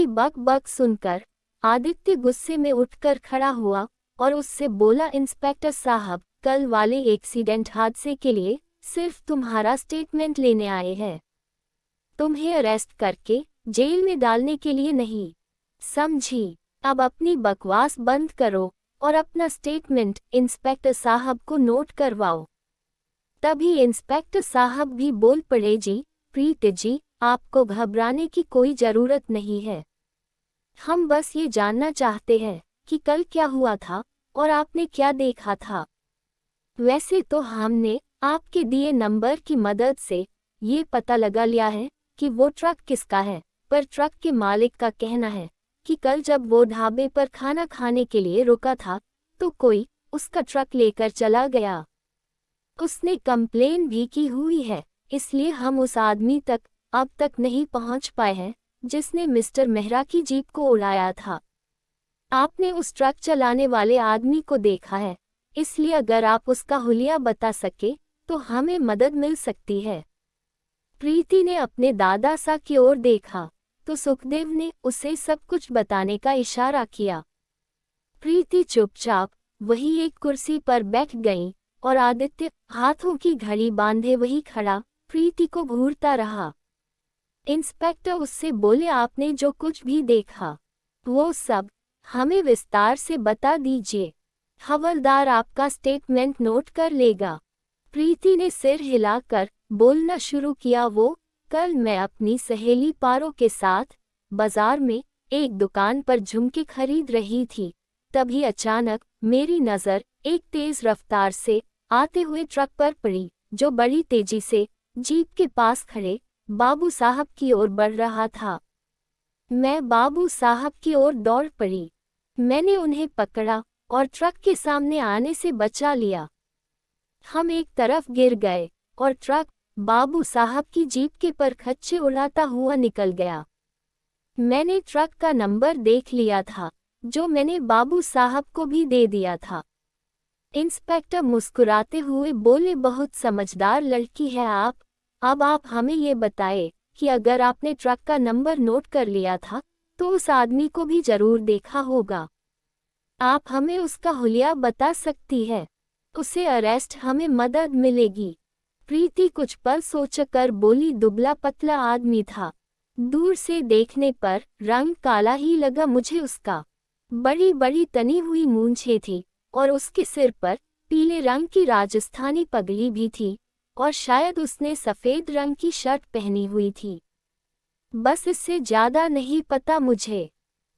की बक बक सुनकर आदित्य गुस्से में उठकर खड़ा हुआ और उससे बोला, इंस्पेक्टर साहब, कल वाले एक्सीडेंट हादसे के लिए सिर्फ तुम्हारा स्टेटमेंट लेने आए हैं, तुम्हें अरेस्ट करके जेल में डालने के लिए नहीं, समझी? अब अपनी बकवास बंद करो और अपना स्टेटमेंट इंस्पेक्टर साहब को नोट करवाओ। तभी इंस्पेक्टर साहब भी बोल पड़े, जी प्रीति जी, आपको घबराने की कोई जरूरत नहीं है, हम बस ये जानना चाहते हैं कि कल क्या हुआ था और आपने क्या देखा था। वैसे तो हमने आपके दिए नंबर की मदद से ये पता लगा लिया है कि वो ट्रक किसका है, पर ट्रक के मालिक का कहना है कि कल जब वो ढाबे पर खाना खाने के लिए रुका था तो कोई उसका ट्रक लेकर चला गया। उसने कंप्लेन भी की हुई है, इसलिए हम उस आदमी तक अब तक नहीं पहुंच पाए हैं जिसने मिस्टर मेहरा की जीप को उड़ाया था। आपने उस ट्रक चलाने वाले आदमी को देखा है, इसलिए अगर आप उसका हुलिया बता सके तो हमें मदद मिल सकती है। प्रीति ने अपने दादा सा की ओर देखा तो सुखदेव ने उसे सब कुछ बताने का इशारा किया। प्रीति चुपचाप वही एक कुर्सी पर बैठ गई और आदित्य हाथों की घड़ी बांधे वही खड़ा प्रीति को घूरता रहा। इंस्पेक्टर उससे बोले, आपने जो कुछ भी देखा वो सब हमें विस्तार से बता दीजिए, हवलदार आपका स्टेटमेंट नोट कर लेगा। प्रीति ने सिर हिलाकर बोलना शुरू किया, वो कल मैं अपनी सहेली पारो के साथ बाजार में एक दुकान पर झुमके खरीद रही थी, तभी अचानक मेरी नज़र एक तेज रफ्तार से आते हुए ट्रक पर पड़ी जो बड़ी तेजी से जीप के पास खड़े बाबू साहब की ओर बढ़ रहा था। मैं बाबू साहब की ओर दौड़ पड़ी, मैंने उन्हें पकड़ा और ट्रक के सामने आने से बचा लिया। हम एक तरफ गिर गए और ट्रक बाबू साहब की जीप के परखच्चे उड़ाता हुआ निकल गया। मैंने ट्रक का नंबर देख लिया था जो मैंने बाबू साहब को भी दे दिया था। इंस्पेक्टर मुस्कुराते हुए बोले, बहुत समझदार लड़की है आप। अब आप हमें ये बताएं कि अगर आपने ट्रक का नंबर नोट कर लिया था तो उस आदमी को भी जरूर देखा होगा। आप हमें उसका हुलिया बता सकती है, उसे अरेस्ट हमें मदद मिलेगी। प्रीति कुछ पल सोचकर बोली, दुबला पतला आदमी था, दूर से देखने पर रंग काला ही लगा मुझे। उसका बड़ी बड़ी तनी हुई मूंछें थी और उसके सिर पर पीले रंग की राजस्थानी पगड़ी भी थी और शायद उसने सफ़ेद रंग की शर्ट पहनी हुई थी। बस इससे ज़्यादा नहीं पता मुझे।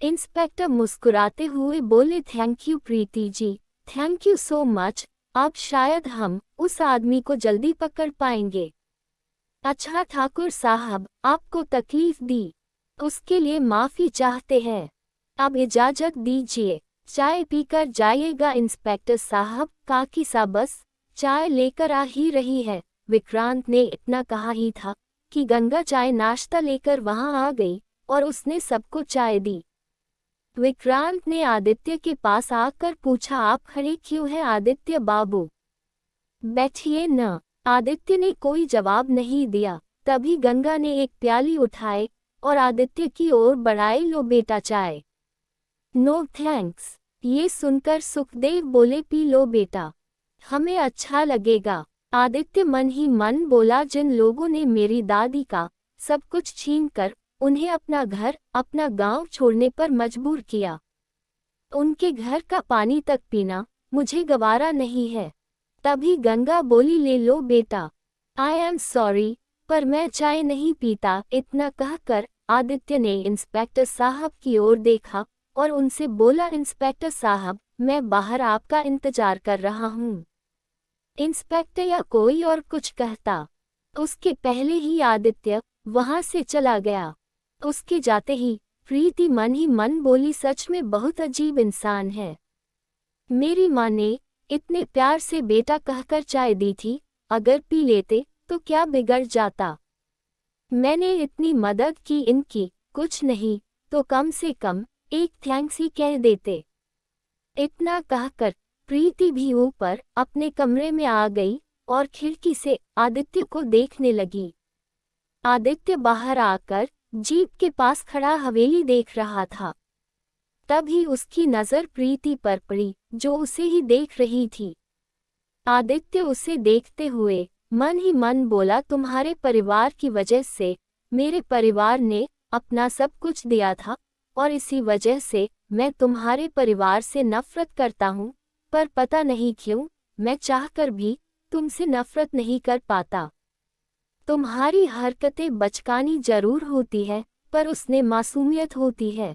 इंस्पेक्टर मुस्कुराते हुए बोले, thank you Preeti ji, thank you so much. अब शायद हम उस आदमी को जल्दी पकड़ पाएंगे। अच्छा ठाकुर साहब, आपको तकलीफ दी उसके लिए माफ़ी चाहते हैं, अब इजाज़त दीजिए, चाय पीकर जाइएगा। इंस्पेक्टर साहब, काकी सा बस चाय लेकर आ ही रही है। विक्रांत ने इतना कहा ही था कि गंगा चाय नाश्ता लेकर वहां आ गई और उसने सबको चाय दी। विक्रांत ने आदित्य के पास आकर पूछा, आप खड़े क्यों हैं आदित्य बाबू, बैठिए न। आदित्य ने कोई जवाब नहीं दिया। तभी गंगा ने एक प्याली उठाए और आदित्य की ओर बढ़ाई, लो बेटा चाय। नो थैंक्स, ये सुनकर सुखदेव बोले, पी लो बेटा, हमें अच्छा लगेगा। आदित्य मन ही मन बोला, जिन लोगों ने मेरी दादी का सब कुछ छीनकर उन्हें अपना घर अपना गांव छोड़ने पर मजबूर किया, उनके घर का पानी तक पीना मुझे गवारा नहीं है। तभी गंगा बोली, ले लो बेटा, आई एम सॉरी पर मैं चाय नहीं पीता। इतना कहकर आदित्य ने इंस्पेक्टर साहब की ओर देखा और उनसे बोला, इंस्पेक्टर साहब, मैं बाहर आपका इंतजार कर रहा हूँ। इंस्पेक्टर या कोई और कुछ कहता उसके पहले ही आदित्य वहां से चला गया। उसके जाते ही प्रीति मन ही मन बोली, सच में बहुत अजीब इंसान है। मेरी माँ ने इतने प्यार से बेटा कहकर चाय दी थी, अगर पी लेते तो क्या बिगड़ जाता। मैंने इतनी मदद की इनकी, कुछ नहीं तो कम से कम एक थैंक्स ही कह देते। इतना कहकर प्रीति भी ऊपर अपने कमरे में आ गई और खिड़की से आदित्य को देखने लगी। आदित्य बाहर आकर जीप के पास खड़ा हवेली देख रहा था। तभी उसकी नजर प्रीति पर पड़ी, जो उसे ही देख रही थी। आदित्य उसे देखते हुए मन ही मन बोला, तुम्हारे परिवार की वजह से मेरे परिवार ने अपना सब कुछ दिया था, और इसी वजह से मैं तुम्हारे परिवार से नफरत करता हूँ, पर पता नहीं क्यों मैं चाहकर भी तुमसे नफरत नहीं कर पाता। तुम्हारी हरकतें बचकानी जरूर होती है, पर उसमें मासूमियत होती है,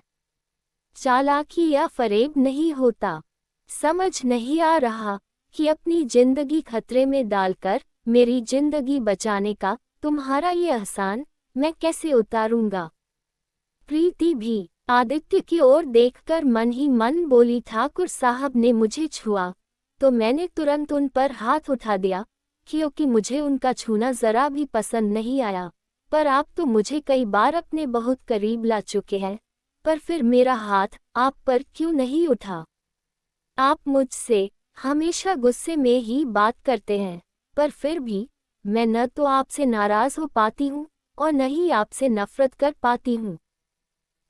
चालाकी या फरेब नहीं होता। समझ नहीं आ रहा कि अपनी जिंदगी खतरे में डालकर मेरी जिंदगी बचाने का तुम्हारा ये एहसान मैं कैसे उतारूंगा। प्रीति भी आदित्य की ओर देखकर मन ही मन बोली, ठाकुर साहब ने मुझे छुआ तो मैंने तुरंत उन पर हाथ उठा दिया, क्योंकि मुझे उनका छूना जरा भी पसंद नहीं आया। पर आप तो मुझे कई बार अपने बहुत करीब ला चुके हैं, पर फिर मेरा हाथ आप पर क्यों नहीं उठा। आप मुझसे हमेशा गुस्से में ही बात करते हैं, पर फिर भी मैं न तो आपसे नाराज हो पाती हूँ और न ही आपसे नफरत कर पाती हूँ।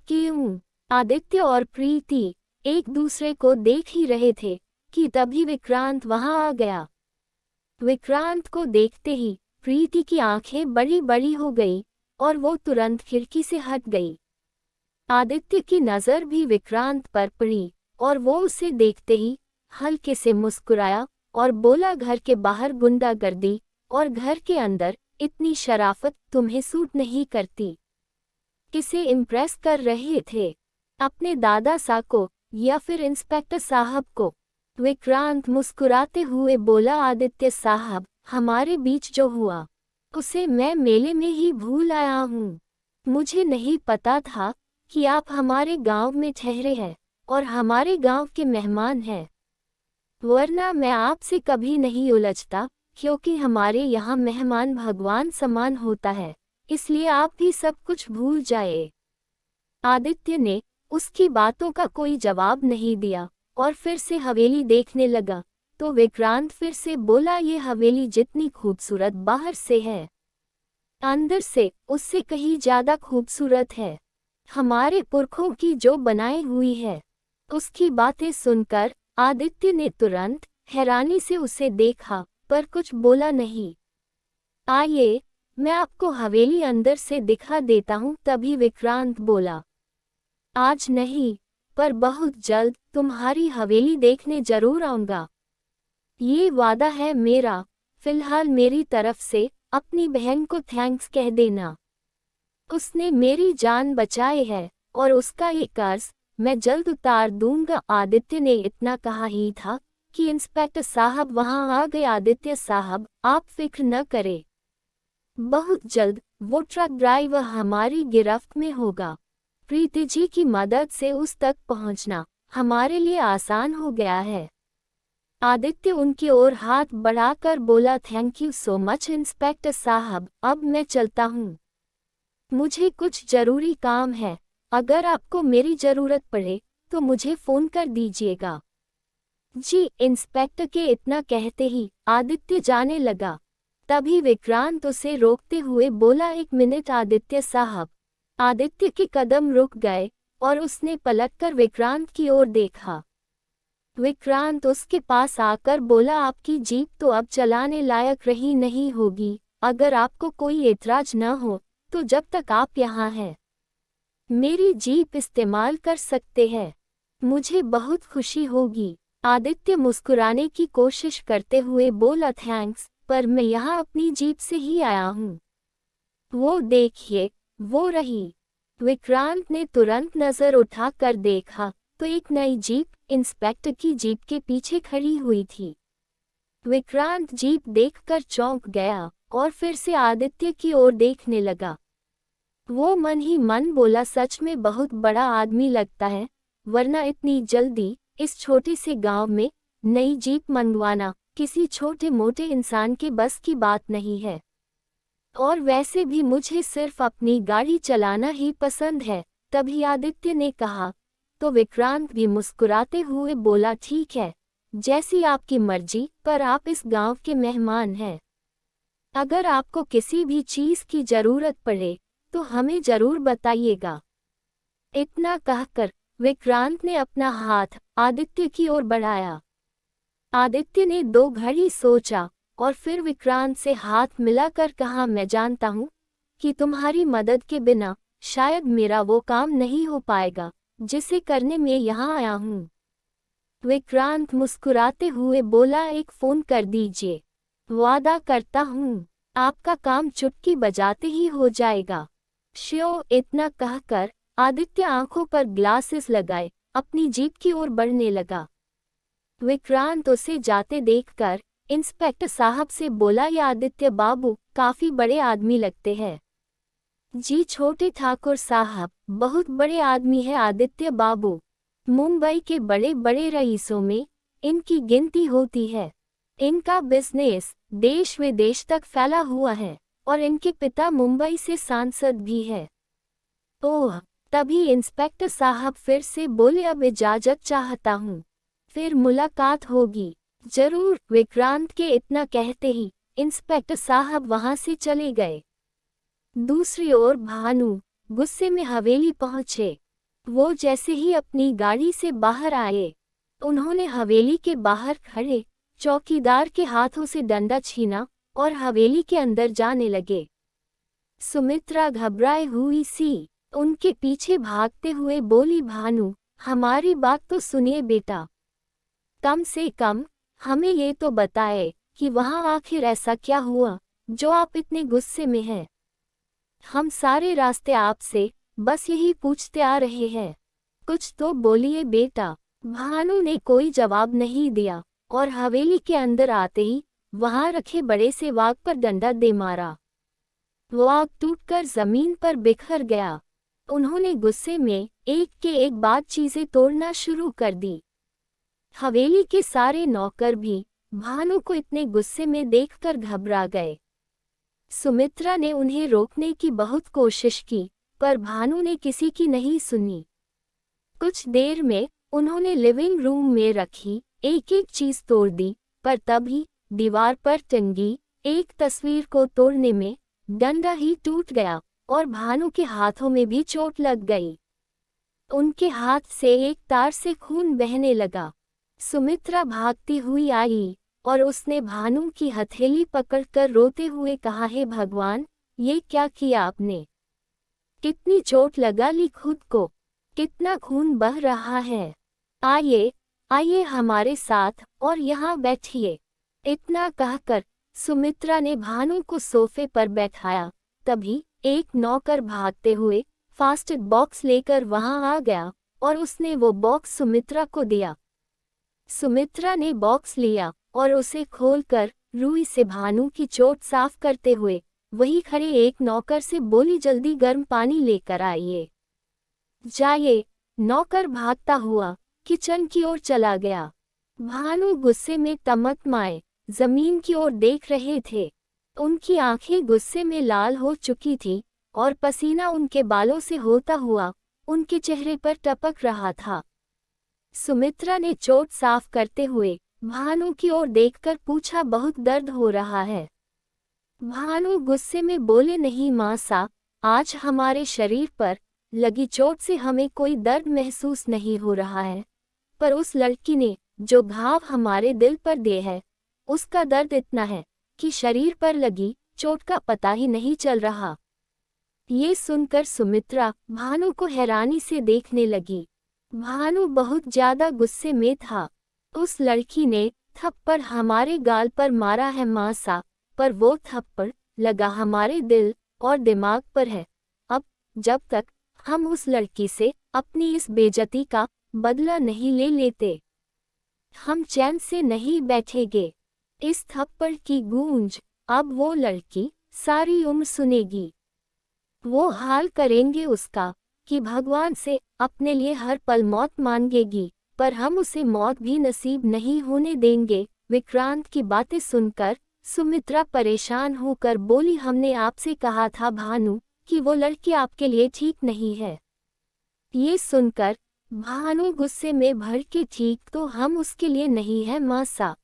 क्यों? आदित्य और प्रीति एक दूसरे को देख ही रहे थे कि तभी विक्रांत वहां आ गया। विक्रांत को देखते ही प्रीति की आंखें बड़ी बड़ी हो गई और वो तुरंत खिड़की से हट गई। आदित्य की नजर भी विक्रांत पर पड़ी और वो उसे देखते ही हल्के से मुस्कुराया और बोला, घर के बाहर गुंडागर्दी और घर के अंदर इतनी शराफत तुम्हें सूट नहीं करती। किसे इम्प्रेस कर रहे थे, अपने दादा सा को या फिर इंस्पेक्टर साहब को? विक्रांत मुस्कुराते हुए बोला, आदित्य साहब, हमारे बीच जो हुआ उसे मैं मेले में ही भूल आया हूँ। मुझे नहीं पता था कि आप हमारे गांव में ठहरे हैं और हमारे गांव के मेहमान हैं, वरना मैं आपसे कभी नहीं उलझता, क्योंकि हमारे यहाँ मेहमान भगवान समान होता है, इसलिए आप भी सब कुछ भूल जाए। आदित्य ने उसकी बातों का कोई जवाब नहीं दिया और फिर से हवेली देखने लगा। तो विक्रांत फिर से बोला, ये हवेली जितनी खूबसूरत बाहर से है, अंदर से उससे कहीं ज्यादा खूबसूरत है। हमारे पुरखों की जो बनाई हुई है। उसकी बातें सुनकर आदित्य ने तुरंत हैरानी से उसे देखा, पर कुछ बोला नहीं। आइए, मैं आपको हवेली अंदर से दिखा देता हूँ। तभी विक्रांत बोला, आज नहीं, पर बहुत जल्द तुम्हारी हवेली देखने जरूर आऊंगा। ये वादा है मेरा। फिलहाल मेरी तरफ से अपनी बहन को थैंक्स कह देना, उसने मेरी जान बचाई है और उसका ये कर्ज मैं जल्द उतार दूंगा। आदित्य ने इतना कहा ही था कि इंस्पेक्टर साहब वहां आ गए। आदित्य साहब, आप फिक्र न करें, बहुत जल्द वो ट्रक ड्राइवर हमारी गिरफ्त में होगा। प्रीति जी की मदद से उस तक पहुंचना हमारे लिए आसान हो गया है। आदित्य उनकी ओर हाथ बढ़ाकर बोला, thank you so much inspector साहब, अब मैं चलता हूँ, मुझे कुछ जरूरी काम है। अगर आपको मेरी जरूरत पड़े तो मुझे फोन कर दीजिएगा। जी। इंस्पेक्टर के इतना कहते ही आदित्य जाने लगा। तभी विक्रांत उसे रोकते हुए बोला, एक मिनट आदित्य साहब। आदित्य के कदम रुक गए और उसने पलटकर विक्रांत की ओर देखा। विक्रांत उसके पास आकर बोला, आपकी जीप तो अब चलाने लायक रही नहीं होगी। अगर आपको कोई एतराज न हो तो जब तक आप यहाँ हैं मेरी जीप इस्तेमाल कर सकते हैं, मुझे बहुत खुशी होगी। आदित्य मुस्कुराने की कोशिश करते हुए बोला, थैंक्स, पर मैं यहाँ अपनी जीप से ही आया हूँ। वो देखिए, वो रही। विक्रांत ने तुरंत नजर उठाकर देखा तो एक नई जीप इंस्पेक्टर की जीप के पीछे खड़ी हुई थी। विक्रांत जीप देखकर चौंक गया और फिर से आदित्य की ओर देखने लगा। वो मन ही मन बोला, सच में बहुत बड़ा आदमी लगता है, वरना इतनी जल्दी इस छोटे से गांव में नई जीप मंगवाना किसी छोटे मोटे इंसान के बस की बात नहीं है। और वैसे भी मुझे सिर्फ अपनी गाड़ी चलाना ही पसंद है। तभी आदित्य ने कहा। तो विक्रांत भी मुस्कुराते हुए बोला, ठीक है, जैसी आपकी मर्जी, पर आप इस गांव के मेहमान हैं। अगर आपको किसी भी चीज की जरूरत पड़े तो हमें जरूर बताइएगा। इतना कहकर विक्रांत ने अपना हाथ आदित्य की ओर बढ़ाया। आदित्य ने 2 घड़ी सोचा और फिर विक्रांत से हाथ मिलाकर कहा, मैं जानता हूँ कि तुम्हारी मदद के बिना शायद मेरा वो काम नहीं हो पाएगा जिसे करने में यहाँ आया हूँ। विक्रांत मुस्कुराते हुए बोला, एक फोन कर दीजिए, वादा करता हूँ आपका काम चुटकी बजाते ही हो जाएगा। श्यो। इतना कहकर आदित्य आंखों पर ग्लासेस लगाए अपनी जीप की ओर बढ़ने लगा। विक्रांत उसे जाते देखकर इंस्पेक्टर साहब से बोला, ये आदित्य बाबू काफी बड़े आदमी लगते हैं। जी छोटे ठाकुर साहब, बहुत बड़े आदमी है आदित्य बाबू। मुंबई के बड़े बड़े रईसों में इनकी गिनती होती है। इनका बिजनेस देश विदेश तक फैला हुआ है और इनके पिता मुंबई से सांसद भी है। ओह, तभी इंस्पेक्टर साहब फिर से बोले, अब इजाजत चाहता हूँ, फिर मुलाकात होगी। जरूर। विक्रांत के इतना कहते ही इंस्पेक्टर साहब वहां से चले गए। दूसरी ओर भानु गुस्से में हवेली पहुंचे। वो जैसे ही अपनी गाड़ी से बाहर आए, उन्होंने हवेली के बाहर खड़े चौकीदार के हाथों से डंडा छीना और हवेली के अंदर जाने लगे। सुमित्रा घबराई हुई सी उनके पीछे भागते हुए बोली, भानु हमारी बात तो सुनिए बेटा, कम से कम हमें ये तो बताए कि वहां आखिर ऐसा क्या हुआ जो आप इतने गुस्से में हैं। हम सारे रास्ते आपसे बस यही पूछते आ रहे हैं, कुछ तो बोलिए बेटा। भानु ने कोई जवाब नहीं दिया और हवेली के अंदर आते ही वहां रखे बड़े से वाघ पर डंडा दे मारा। वाघ टूटकर जमीन पर बिखर गया। उन्होंने गुस्से में एक के एक बाद चीजें तोड़ना शुरू कर दी। हवेली के सारे नौकर भी भानु को इतने गुस्से में देखकर घबरा गए। सुमित्रा ने उन्हें रोकने की बहुत कोशिश की, पर भानु ने किसी की नहीं सुनी। कुछ देर में उन्होंने लिविंग रूम में रखी एक एक चीज तोड़ दी, पर तभी दीवार पर टंगी एक तस्वीर को तोड़ने में डंडा ही टूट गया और भानु के हाथों में भी चोट लग गई। उनके हाथ से एक तार से खून बहने लगा। सुमित्रा भागती हुई आई और उसने भानु की हथेली पकड़कर रोते हुए कहा, हे भगवान, ये क्या किया आपने? कितनी चोट लगा ली खुद को, कितना खून बह रहा है। आइए आइए हमारे साथ और यहाँ बैठिए। इतना कहकर सुमित्रा ने भानु को सोफे पर बैठाया। तभी एक नौकर भागते हुए फास्ट बॉक्स लेकर वहां आ गया और उसने वो बॉक्स सुमित्रा को दिया। सुमित्रा ने बॉक्स लिया और उसे खोलकर रुई से भानु की चोट साफ करते हुए वही खड़े एक नौकर से बोली, जल्दी गर्म पानी लेकर आइए। जाइए। नौकर भागता हुआ किचन की ओर चला गया। भानु गुस्से में तमतमाए जमीन की ओर देख रहे थे। उनकी आंखें गुस्से में लाल हो चुकी थी और पसीना उनके बालों से होता हुआ उनके चेहरे पर टपक रहा था। सुमित्रा ने चोट साफ करते हुए भानु की ओर देखकर पूछा, बहुत दर्द हो रहा है? भानु गुस्से में बोले, नहीं मासा, आज हमारे शरीर पर लगी चोट से हमें कोई दर्द महसूस नहीं हो रहा है, पर उस लड़की ने जो घाव हमारे दिल पर दिए है उसका दर्द इतना है कि शरीर पर लगी चोट का पता ही नहीं चल रहा। ये सुनकर सुमित्रा भानु को हैरानी से देखने लगी। भानु बहुत ज्यादा गुस्से में था। उस लड़की ने थप्पड़ हमारे गाल पर मारा है मासा, पर वो थप्पड़ लगा हमारे दिल और दिमाग पर है। अब जब तक हम उस लड़की से अपनी इस बेइज्जती का बदला नहीं ले लेते, हम चैन से नहीं बैठेंगे। इस थप्पड़ की गूंज अब वो लड़की सारी उम्र सुनेगी। वो हाल करेंगे उसका कि भगवान से अपने लिए हर पल मौत मांगेगी, पर हम उसे मौत भी नसीब नहीं होने देंगे। विक्रांत की बातें सुनकर सुमित्रा परेशान होकर बोली, हमने आपसे कहा था भानु कि वो लड़की आपके लिए ठीक नहीं है। ये सुनकर भानु गुस्से में भर के, ठीक तो हम उसके लिए नहीं है मासा,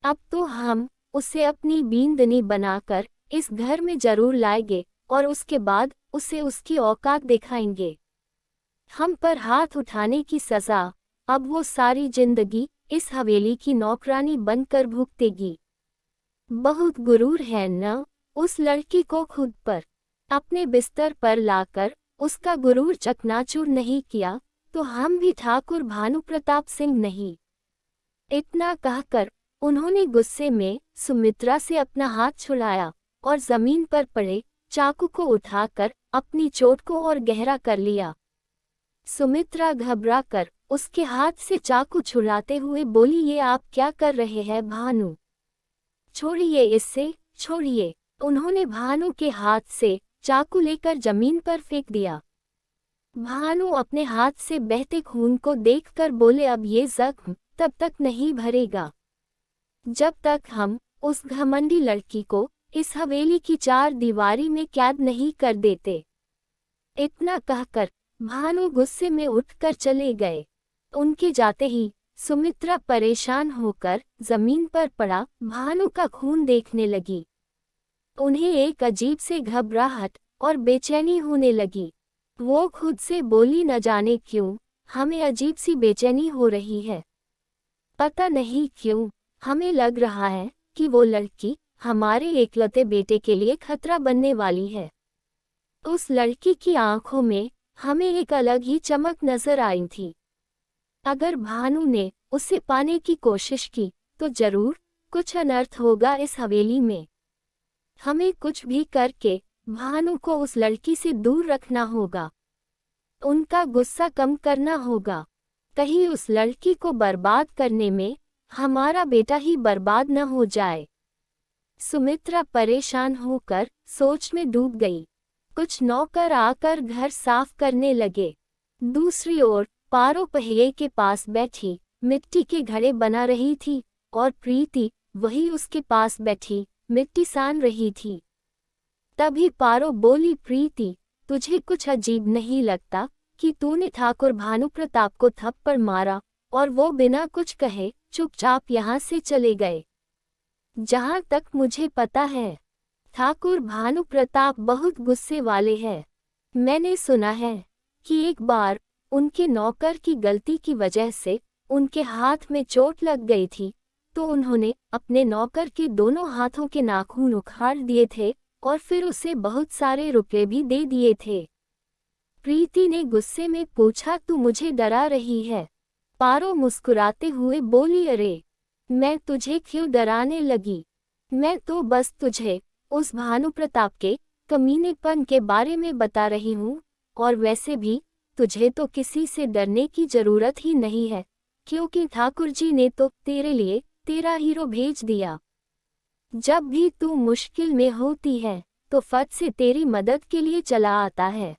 अब तो हम उसे अपनी बींदनी बनाकर इस घर में जरूर लाएंगे और उसके बाद उसे उसकी औकात दिखाएंगे। हम पर हाथ उठाने की सजा अब वो सारी जिंदगी इस हवेली की नौकरानी बनकर भुगतेगी। बहुत गुरूर है न उस लड़की को खुद पर। अपने बिस्तर पर लाकर उसका गुरूर चकनाचूर नहीं किया तो हम भी ठाकुर भानु प्रताप सिंह नहीं। इतना कहकर उन्होंने गुस्से में सुमित्रा से अपना हाथ छुड़ाया और जमीन पर पड़े चाकू को उठाकर अपनी चोट को और गहरा कर लिया। सुमित्रा घबराकर उसके हाथ से चाकू छुड़ाते हुए बोली, ये आप क्या कर रहे हैं भानु? छोड़िए इससे, छोड़िए। उन्होंने भानु के हाथ से चाकू लेकर जमीन पर फेंक दिया। भानु अपने हाथ से बहते खून को देखकर बोले, अब ये जख्म तब तक नहीं भरेगा जब तक हम उस घमंडी लड़की को इस हवेली की चार दीवारी में कैद नहीं कर देते। इतना कहकर भानु गुस्से में उठकर चले गए। उनके जाते ही सुमित्रा परेशान होकर जमीन पर पड़ा भानु का खून देखने लगी। उन्हें एक अजीब से घबराहट और बेचैनी होने लगी। वो खुद से बोली, न जाने क्यों हमें अजीब सी बेचैनी हो रही है। पता नहीं क्यों हमें लग रहा है कि वो लड़की हमारे एकलौते बेटे के लिए खतरा बनने वाली है। उस लड़की की आंखों में हमें एक अलग ही चमक नजर आई थी। अगर भानु ने उसे पाने की कोशिश की तो जरूर कुछ अनर्थ होगा इस हवेली में। हमें कुछ भी करके भानु को उस लड़की से दूर रखना होगा। उनका गुस्सा कम करना होगा। कहीं उस लड़की को बर्बाद करने में हमारा बेटा ही बर्बाद न हो जाए। सुमित्रा परेशान होकर सोच में डूब गई। कुछ नौकर आकर घर साफ करने लगे। दूसरी ओर पारो पहिए के पास बैठी मिट्टी के घड़े बना रही थी और प्रीति वही उसके पास बैठी मिट्टी सान रही थी। तभी पारो बोली, प्रीति तुझे कुछ अजीब नहीं लगता कि तूने ठाकुर भानु प्रताप को थप्पड़ मारा और वो बिना कुछ कहे चुपचाप यहाँ से चले गए? जहाँ तक मुझे पता है ठाकुर भानु प्रताप बहुत गुस्से वाले हैं। मैंने सुना है कि एक बार उनके नौकर की गलती की वजह से उनके हाथ में चोट लग गई थी तो उन्होंने अपने नौकर के दोनों हाथों के नाखून उखाड़ दिए थे और फिर उसे बहुत सारे रुपए भी दे दिए थे। प्रीति ने गुस्से में पूछा, तू मुझे डरा रही है? पारो मुस्कुराते हुए बोली, अरे मैं तुझे क्यों डराने लगी? मैं तो बस तुझे उस भानु प्रताप के कमीनेपन के बारे में बता रही हूँ और वैसे भी तुझे तो किसी से डरने की जरूरत ही नहीं है क्योंकि ठाकुर जी ने तो तेरे लिए तेरा हीरो भेज दिया। जब भी तू मुश्किल में होती है तो फट से तेरी मदद के लिए चला आता है।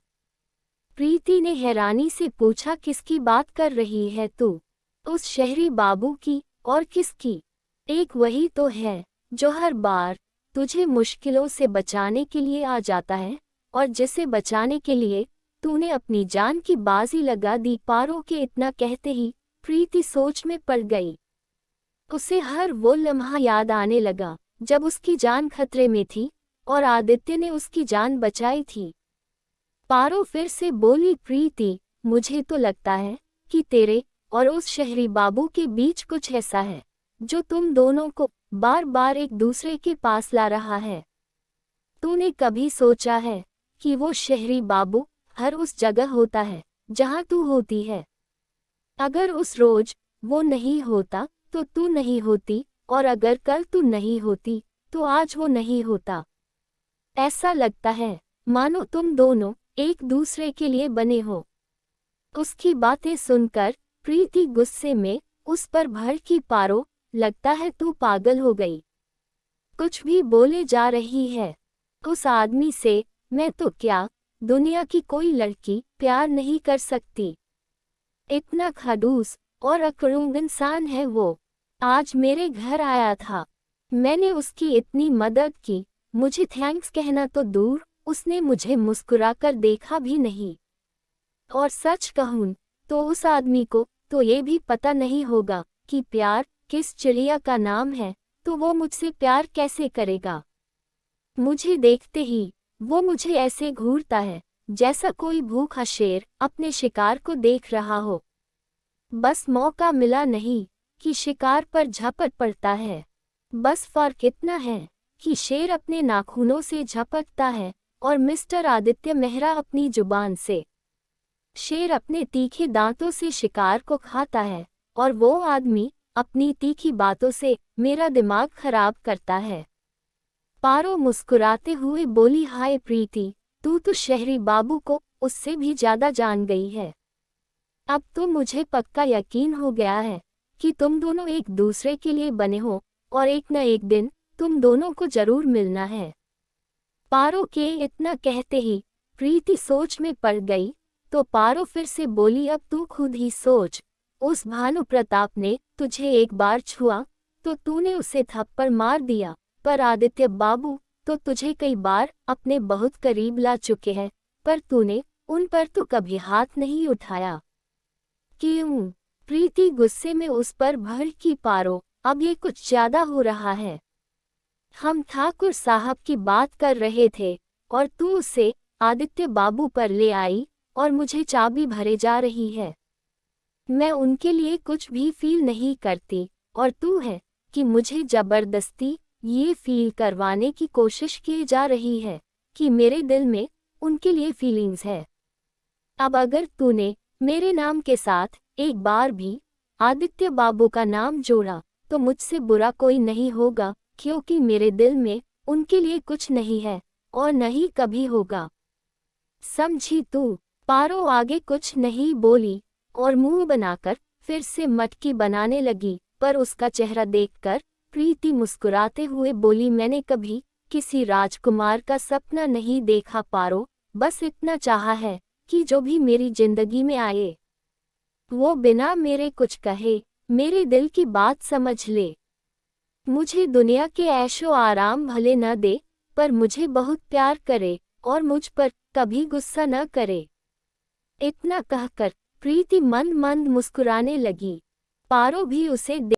प्रीति ने हैरानी से पूछा, किसकी बात कर रही है तू? उस शहरी बाबू की और किसकी? एक वही तो है जो हर बार तुझे मुश्किलों से बचाने के लिए आ जाता है और जिसे बचाने के लिए तूने अपनी जान की बाजी लगा दी। पारो के इतना कहते ही प्रीति सोच में पड़ गई। उसे हर वो लम्हा याद आने लगा जब उसकी जान खतरे में थी और आदित्य ने उसकी जान बचाई थी। पारो फिर से बोली, प्रीति मुझे तो लगता है कि तेरे और उस शहरी बाबू के बीच कुछ ऐसा है जो तुम दोनों को बार बार एक दूसरे के पास ला रहा है। तूने कभी सोचा है कि वो शहरी बाबू हर उस जगह होता है जहां तू होती है? अगर उस रोज वो नहीं होता तो तू नहीं होती और अगर कल तू नहीं होती तो आज वो नहीं होता। ऐसा लगता है मानो तुम दोनों एक दूसरे के लिए बने हो। उसकी बातें सुनकर प्रीति गुस्से में उस पर भड़की। पारो लगता है तू पागल हो गई, कुछ भी बोले जा रही है। उस आदमी से मैं तो क्या दुनिया की कोई लड़की प्यार नहीं कर सकती। इतना खड़ूस और अकड़ूं इंसान है वो। आज मेरे घर आया था, मैंने उसकी इतनी मदद की, मुझे थैंक्स कहना तो दूर उसने मुझे मुस्कुराकर देखा भी नहीं। और सच कहूं तो उस आदमी को तो ये भी पता नहीं होगा कि प्यार किस चिड़िया का नाम है, तो वो मुझसे प्यार कैसे करेगा? मुझे देखते ही वो मुझे ऐसे घूरता है जैसा कोई भूखा शेर अपने शिकार को देख रहा हो। बस मौका मिला नहीं कि शिकार पर झपट पड़ता है। बस फर्क इतना है कि शेर अपने नाखूनों से झपटता है और मिस्टर आदित्य मेहरा अपनी जुबान से। शेर अपने तीखे दांतों से शिकार को खाता है और वो आदमी अपनी तीखी बातों से मेरा दिमाग खराब करता है। पारो मुस्कुराते हुए बोली, हाय प्रीति, तू तो शहरी बाबू को उससे भी ज्यादा जान गई है। अब तो मुझे पक्का यकीन हो गया है कि तुम दोनों एक दूसरे के लिए बने हो और एक न एक दिन तुम दोनों को जरूर मिलना है। पारो के इतना कहते ही प्रीति सोच में पड़ गई तो पारो फिर से बोली, अब तू खुद ही सोच, उस भानु प्रताप ने तुझे एक बार छुआ तो तूने उसे थप्पड़ मार दिया, पर आदित्य बाबू तो तुझे कई बार अपने बहुत करीब ला चुके हैं, पर तूने उन पर तो कभी हाथ नहीं उठाया। क्यों? प्रीति गुस्से में उस पर भड़की। पारो, अब ये कुछ ज्यादा हो रहा है। हम ठाकुर साहब की बात कर रहे थे और तू उसे आदित्य बाबू पर ले आई और मुझे चाबी भरे जा रही है। मैं उनके लिए कुछ भी फील नहीं करती और तू है कि मुझे जबरदस्ती ये फील करवाने की कोशिश की जा रही है कि मेरे दिल में उनके लिए फीलिंग्स है। अब अगर तूने मेरे नाम के साथ एक बार भी आदित्य बाबू का नाम जोड़ा तो मुझसे बुरा कोई नहीं होगा, क्योंकि मेरे दिल में उनके लिए कुछ नहीं है और नहीं कभी होगा। समझी तू? पारो आगे कुछ नहीं बोली और मुंह बनाकर फिर से मटकी बनाने लगी, पर उसका चेहरा देखकर प्रीति मुस्कुराते हुए बोली, मैंने कभी किसी राजकुमार का सपना नहीं देखा पारो, बस इतना चाहा है कि जो भी मेरी जिंदगी में आए वो बिना मेरे कुछ कहे मेरे दिल की बात समझ ले। मुझे दुनिया के ऐशो आराम भले न दे, पर मुझे बहुत प्यार करे और मुझ पर कभी गुस्सा न करे। इतना कहकर प्रीति मंद मंद मुस्कुराने लगी। पारो भी उसे